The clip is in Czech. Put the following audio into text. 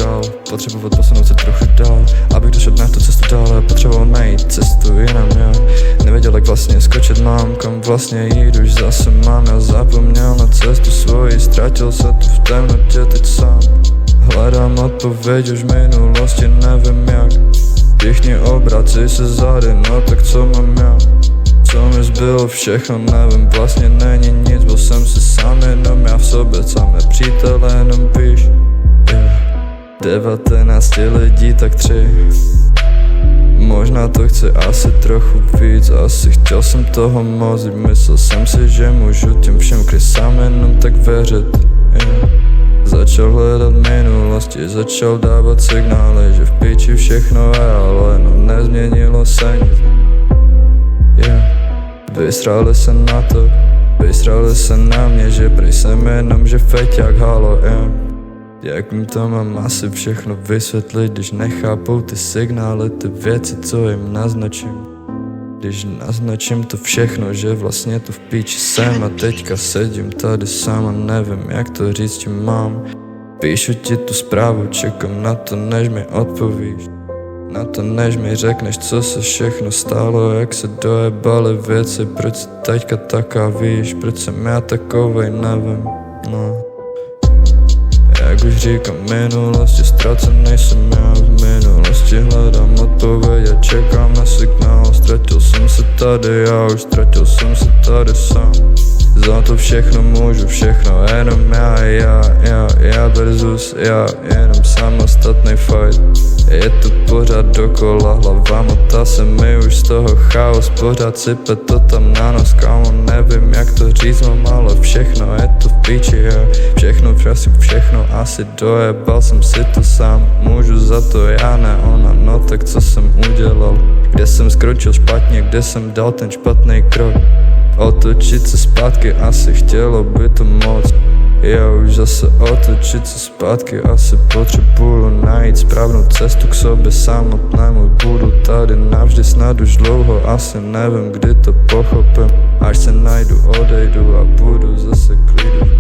dál, potřebovat posunout se trochu dál. Abych došel na tu cestu dále, potřeboval najít cestu jinam, já nevěděl, jak vlastně skočit mám, kam vlastně jít, už zase mám. Já zapomněl na cestu svoji, ztratil se tu v temnotě teď sám. Hledám odpověď už v minulosti, nevím jak. Všichni obrací se zády, no tak co mám já? Co mi zbylo, všechno nevím, vlastně není nic. Byl jsem si sám, jenom já v sobě, samé přítele jenom píš, yeah. 19 lidí, tak 3. Možná to chci asi trochu víc, asi chtěl jsem toho moc. Myslel jsem si, že můžu těm všem krysám jenom tak věřit, yeah. Začal hledat minulosti, začal dávat signály, že v píči všechno je, ale no nezměnilo se nic, yeah. Vysrali se na to, vysrali se na mě, že prej jsem jenom, že feťák, halo, yeah. Jak jim to mám asi všechno vysvětlit, když nechápou ty signály, ty věci, co jim naznačím. Když naznačím to všechno, že vlastně tu v píči jsem a teďka sedím tady sám a nevím, jak to říct ti mám. Píšu ti tu zprávu, čekám na to, než mi odpovíš. Na to, než mi řekneš, co se všechno stalo, jak se dojebaly věci, proč jsi teďka taká víš, proč jsem já takovej, nevím, no. Jak už říkám, minulosti ztracenej jsem já, v minulosti hledám odpověď a čekám na signál. Ztratil jsem se tady, já už ztratil jsem se tady sám. Za to všechno můžu, všechno jenom já versus já, jenom samostatný fight. Je tu pořád dokola, hlava motá se mi už z toho chaos, pořád sype to tam na nos, kámo, nevím jak to říct, mám, ale všechno je to v píči, já všechno prosím, všechno asi dojebal jsem si to sám, můžu za to já, ne ona, no tak co jsem udělal, kde jsem skročil špatně, kde jsem dal ten špatný krok. Otočit se zpátky, asi chtělo by to moc. Já už zase otočit se zpátky, asi potřebuju najít správnou cestu k sobě samotnému. Budu tady navždy, snad už dlouho, asi nevím, kdy to pochopím. Až se najdu, odejdu a budu zase klidu.